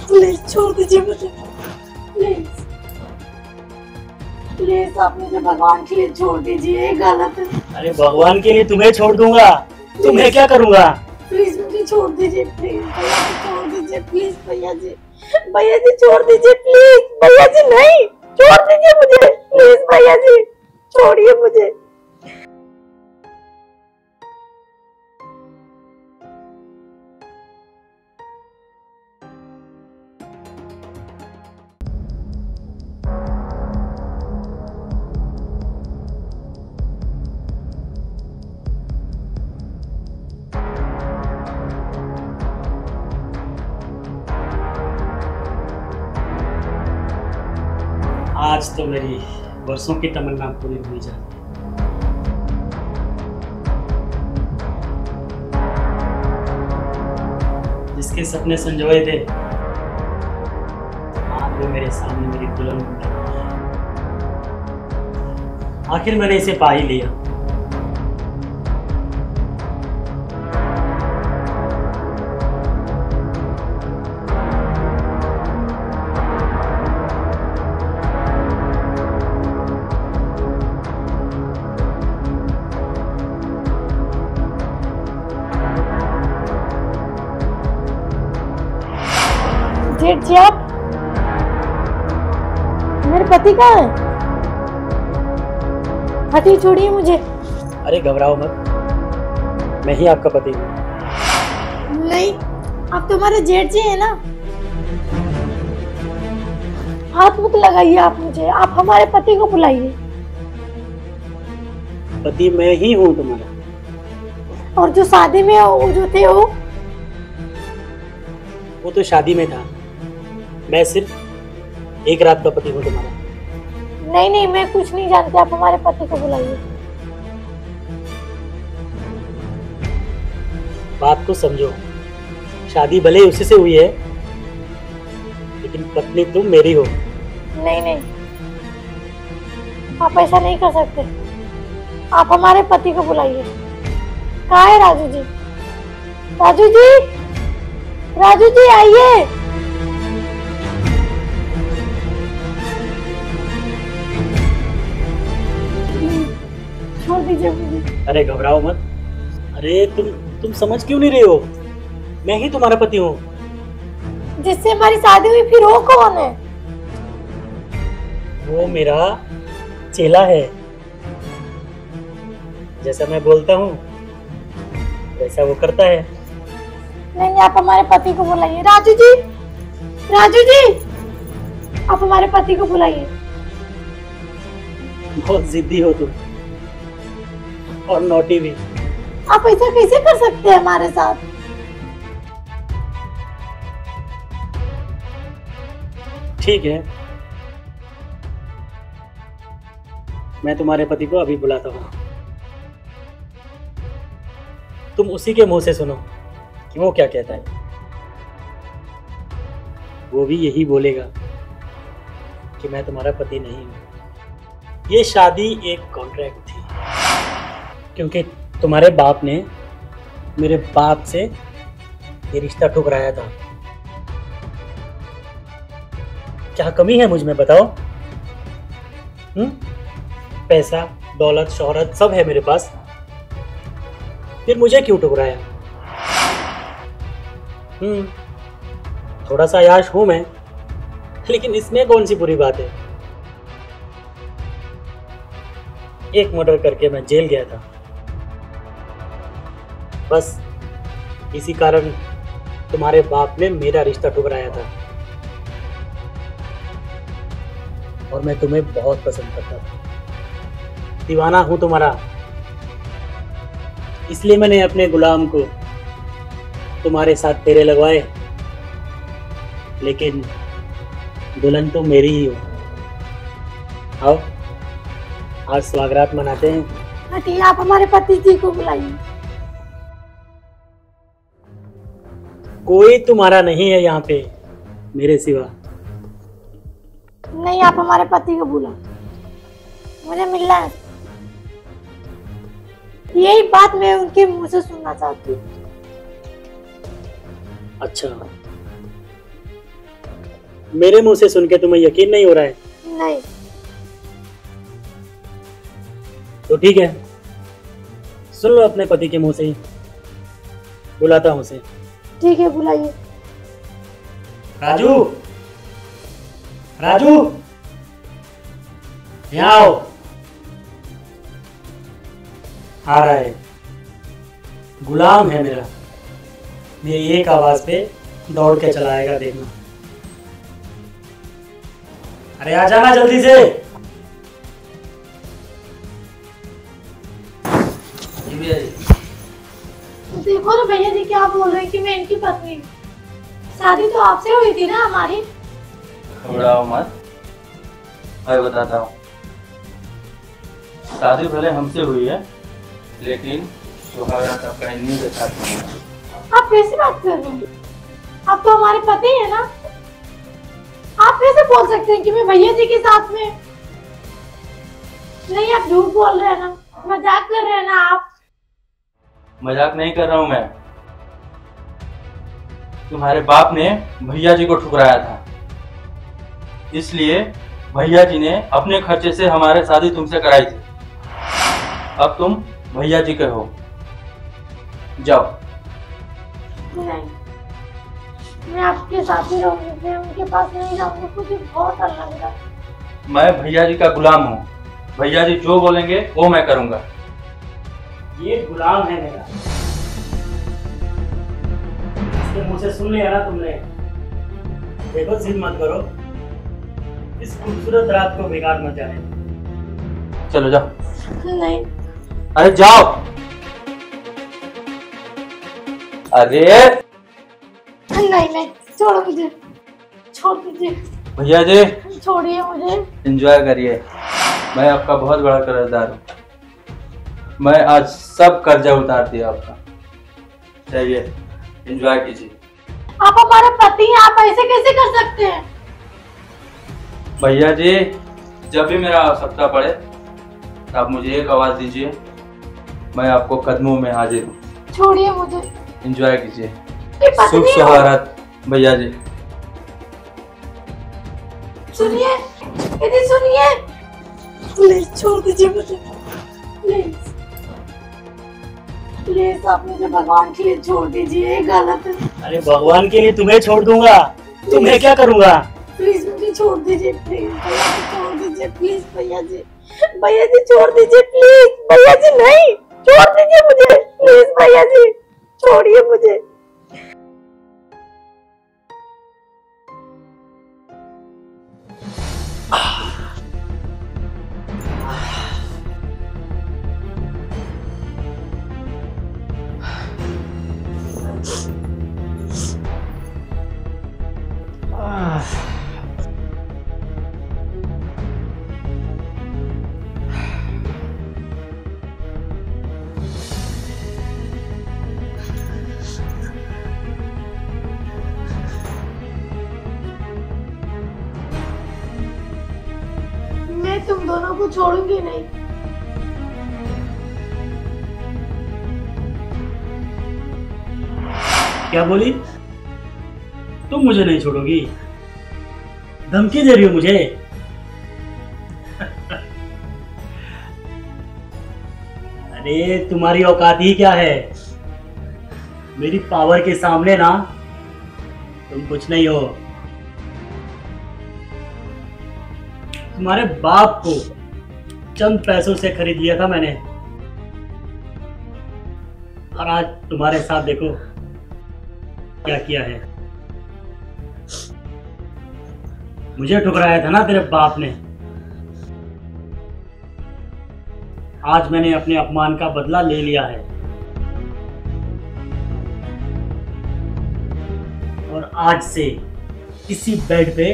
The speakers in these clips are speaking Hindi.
प्लीज छोड़ दीजिए मुझे, प्लीज प्लीज आप मुझे भगवान के लिए छोड़ दीजिए, ये गलत है। अरे भगवान के लिए तुम्हें छोड़ दूंगा, तुम्हें क्या करूंगा? प्लीज मुझे छोड़ दीजिए, प्लीज भैया जी छोड़ दीजिए, प्लीज भैया जी, भैया जी छोड़ दीजिए, प्लीज भैया जी, नहीं छोड़ दीजिए मुझे, प्लीज भैया जी छोड़िए मुझे। आज तो मेरी वर्षों की तमन्ना पूरी हुई जाती है। जिसके सपने संजोए थे आज वो मेरे सामने मेरी दुल्हन बन गई। आखिर मैंने इसे पा ही लिया। जेठ जी आप, मेरे पति कहाँ है? हटिए, छोड़िए मुझे। अरे घबराओ मत, मैं ही आपका पति हूँ। नहीं, आप तो हमारे जेठ जी हैं ना। हाथ मत लगाइए आप मुझे, आप हमारे पति को बुलाइए। पति मैं ही हूँ तुम्हारा। और जो शादी में वो जो थे वो तो शादी में था, मैं सिर्फ एक रात का पति हूँ तुम्हारा। नहीं नहीं, मैं कुछ नहीं जानती, आप हमारे पति को बुलाइए। बात को समझो, शादी भले उसी से हुई है लेकिन पत्नी तुम मेरी हो। नहीं नहीं, आप ऐसा नहीं कर सकते, आप हमारे पति को बुलाइए। कहाँ है राजू जी? राजू जी, राजू जी आइए। छोड़ दीजिए मुझे। अरे घबराओ मत। अरे तुम समझ क्यों नहीं रहे हो? मैं ही तुम्हारा पति हूँ। जिससे हमारी शादी हुई फिर वो कौन है? वो मेरा चेला है। जैसा मैं बोलता हूँ वैसा वो करता है। नहीं नहीं, आप हमारे पति को बुलाइए। राजू जी, राजू जी, आप हमारे पति को बुलाइए। बहुत जिद्दी हो तुम और नोटी भी। आप ऐसा कैसे कर सकते हैं हमारे साथ? ठीक है, मैं तुम्हारे पति को अभी बुलाता हूँ। तुम उसी के मुंह से सुनो कि वो क्या कहता है। वो भी यही बोलेगा कि मैं तुम्हारा पति नहीं हूँ। ये शादी एक कॉन्ट्रैक्ट थी, क्योंकि तुम्हारे बाप ने मेरे बाप से ये रिश्ता ठुकराया था। क्या कमी है मुझ में बताओ? पैसा, दौलत, शोहरत सब है मेरे पास, फिर मुझे क्यों ठुकराया? थोड़ा सा याश हूं मैं, लेकिन इसमें कौन सी बुरी बात है? एक मर्डर करके मैं जेल गया था, बस इसी कारण तुम्हारे बाप ने मेरा रिश्ता ठुकराया था। और मैं तुम्हें बहुत पसंद करता था, दीवाना हूं तुम्हारा। इसलिए मैंने अपने गुलाम को तुम्हारे साथ फेरे लगवाए, लेकिन दुल्हन तो मेरी ही हो। आओ आज स्वागरात मनाते हैं। हटिए, आप हमारे पति जी को बुलाइए। कोई तुम्हारा नहीं है यहाँ पे मेरे सिवा। नहीं, आप हमारे पति को बुलाओ, मुझे मिलना है। यही बात मैं उनके मुंह से सुनना चाहती हूँ। अच्छा, मेरे मुंह से सुन के तुम्हें यकीन नहीं हो रहा है? नहीं। तो ठीक है, सुन लो अपने पति के मुंह से ही, बुलाता हूं उसे। ठीक है, बुलाइए। राजू, राजू, यहाँ आओ। आ रहा है, गुलाम है मेरा, मेरी एक आवाज पे दौड़ के चला आएगा, देखना। अरे आ जाना जल्दी से। देखो ना भैया जी क्या बोल रहे हैं कि मैं इनकी पत्नी हूँ। शादी तो आपसे हुई थी ना हमारी। घबराओ मत, मैं बताता हूँ। शादी भले हमसे हुई है, लेकिन सुहागरात आपका इन्हीं के साथ नहीं है। आप कैसे बात कर रहे हैं? आप तो हमारे पति हैं ना। आप कैसे बोल सकते हैं कि मैं भैया जी के साथ में? नहीं, आप झूठ बोल रहे हैं ना, मजाक कर रहे हैं ना आप। मजाक नहीं कर रहा हूँ मैं। तुम्हारे बाप ने भैया जी को ठुकराया था, इसलिए भैया जी ने अपने खर्चे से हमारे शादी तुमसे कराई थी। अब तुम भैया जी के हो, जाओ। नहीं, मैं आपके साथ ही रहूंगी, मैं उनके पास नहीं जाऊंगी, मुझे बहुत डर लग रहा है। मैं भैया जी का गुलाम हूँ, भैया जी जो बोलेंगे वो मैं करूँगा। ये गुलाम है मेरा, इसके मुंह से सुन लिया ना तुमने। देखो, जिद मत करो, इस खूबसूरत रात को बेकार मत जाने। चलो जाओ। नहीं। अरे जाओ। अरे नहीं, छोड़ो मुझे, छोड़ दीजिए। भैया जी छोड़िए मुझे। एंजॉय करिए, मैं आपका बहुत बड़ा कर्जदार हूँ। मैं आज सब कर्जा उतार दिया आपका। चाहिए, एंजॉय कीजिए। आप हमारे पति हैं, आप ऐसे कैसे कर सकते हैं? भैया जी, जब भी मेरा आवश्यकता पड़े तो आप मुझे एक आवाज दीजिए, मैं आपको कदमों में हाजिर हूँ। छोड़िए मुझे। एंजॉय कीजिए। ये पत्नी शुभ हो। सुहागरात भैया जी। सुनिए, दीदी सुनिए, प्लीज छोड़ दीजिए मुझे, प्लीज प्लीज। आप मुझे भगवान के लिए छोड़ दीजिए, ये गलत है। अरे भगवान के लिए तुम्हें छोड़ दूंगा, तुम्हें क्या करूंगा? प्लीज मुझे छोड़ दीजिए, प्लीज भैया जी छोड़ दीजिए, प्लीज भैया जी, भैया जी छोड़ दीजिए, प्लीज भैया जी। नहीं, छोड़ दीजिए मुझे, प्लीज भैया जी, छोड़िए मुझे। मैं तुम दोनों को छोड़ूंगी नहीं। क्या बोली? तुम मुझे नहीं छोड़ोगी? धमकी दे रही हो मुझे? अरे तुम्हारी औकात ही क्या है? मेरी पावर के सामने ना तुम कुछ नहीं हो। तुम्हारे बाप को चंद पैसों से खरीद लिया था मैंने, और आज तुम्हारे साथ देखो क्या किया है। मुझे ठुकराया था ना तेरे बाप ने, आज मैंने अपने अपमान का बदला ले लिया है, और आज से इसी बेड पे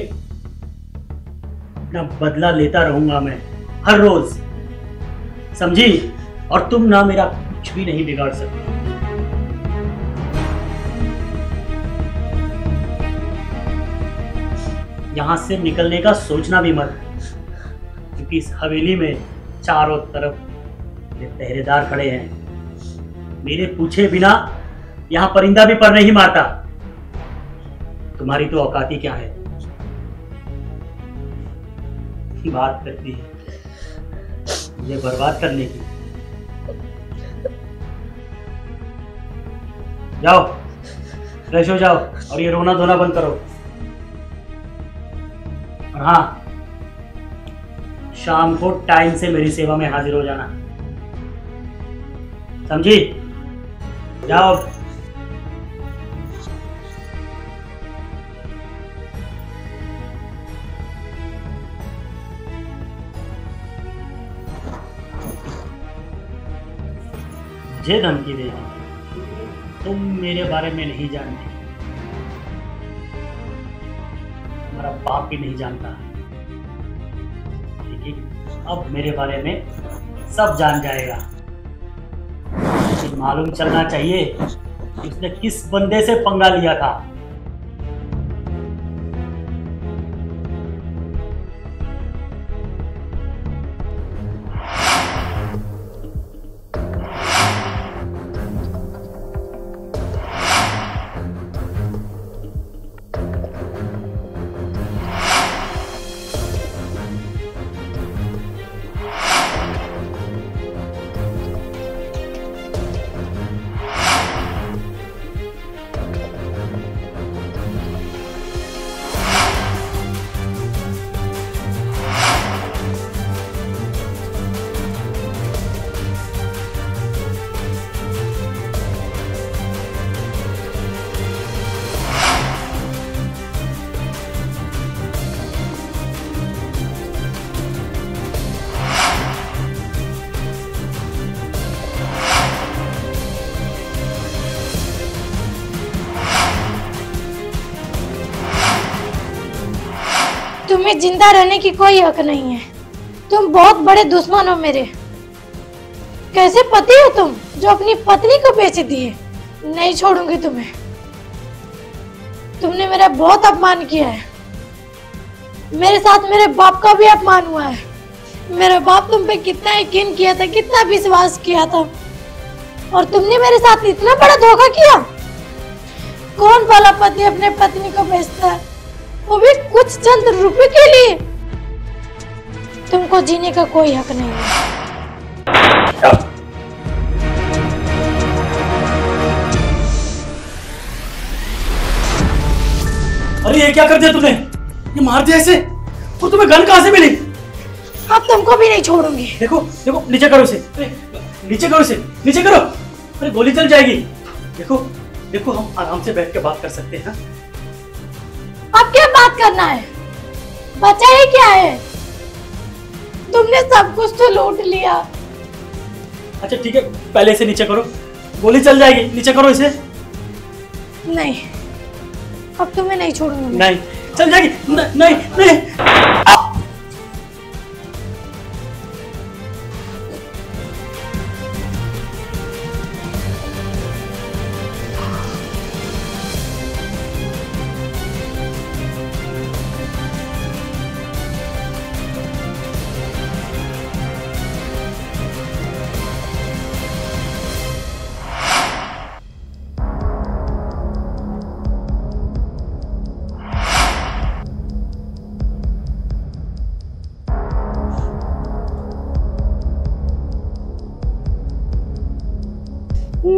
अपना बदला लेता रहूंगा मैं हर रोज, समझी? और तुम ना मेरा कुछ भी नहीं बिगाड़ सकते। यहां से निकलने का सोचना भी मत, क्योंकि इस हवेली में चारों तरफ ये पहरेदार खड़े हैं। मेरे पूछे बिना यहां परिंदा भी पर नहीं मारता। तुम्हारी तो औकात ही क्या है? बात करती है मुझे बर्बाद करने की। जाओ फ्रेश हो जाओ और ये रोना धोना बंद करो। और हाँ, शाम को टाइम से मेरी सेवा में हाजिर हो जाना, समझी? जाओ। मुझे धमकी देगी? तुम मेरे बारे में नहीं जानती, तुम्हारा बाप भी नहीं जानता, लेकिन अब मेरे बारे में सब जान जाएगा। लेकिन मालूम चलना चाहिए कि उसने किस बंदे से पंगा लिया था। तुम्हें जिंदा रहने की कोई हक नहीं है। तुम बहुत बड़े दुश्मन हो मेरे। कैसे पति हो तुम जो अपनी पत्नी को बेच दिए? नहीं छोड़ूंगी तुम्हें। तुमने मेरा बहुत अपमान किया है। मेरे साथ मेरे बाप का भी अपमान हुआ है। मेरा बाप तुम पे कितना यकीन किया था, कितना विश्वास किया था, और तुमने मेरे साथ इतना बड़ा धोखा किया। कौन भला पति अपने पत्नी को बेचता है, वो भी कुछ चंद रुपए के लिए? तुमको जीने का कोई हक नहीं है। अरे ये क्या कर दिया तूने? ये मार दिया ऐसे? और तुम्हें गन कहां से मिली? अब तुमको भी नहीं छोड़ूंगी। देखो देखो, नीचे करो इसे, नीचे करो इसे, नीचे करो। अरे गोली चल जाएगी। देखो देखो, हम आराम से बैठ के बात कर सकते हैं। अब क्या बात करना है? बचा ही क्या है? तुमने सब कुछ तो लूट लिया। अच्छा ठीक है, पहले इसे नीचे करो, गोली चल जाएगी। नीचे करो इसे। नहीं, अब तुम्हें नहीं छोड़ूंगी। नहीं चल जाएगी। नहीं नहीं।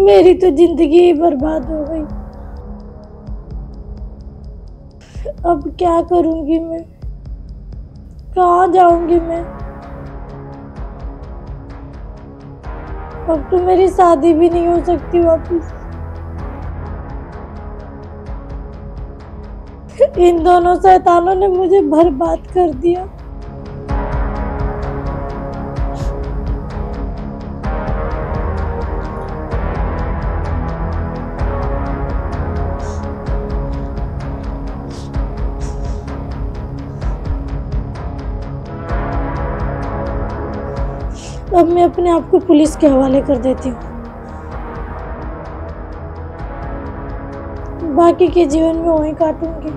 मेरी तो जिंदगी ही बर्बाद हो गई। अब क्या करूंगी मैं? कहाँ जाऊंगी मैं? अब तो मेरी शादी भी नहीं हो सकती वापस। इन दोनों शैतानों ने मुझे बर्बाद कर दिया। अब मैं अपने आप को पुलिस के हवाले कर देती हूँ। बाकी के जीवन में वहीं काटूंगी।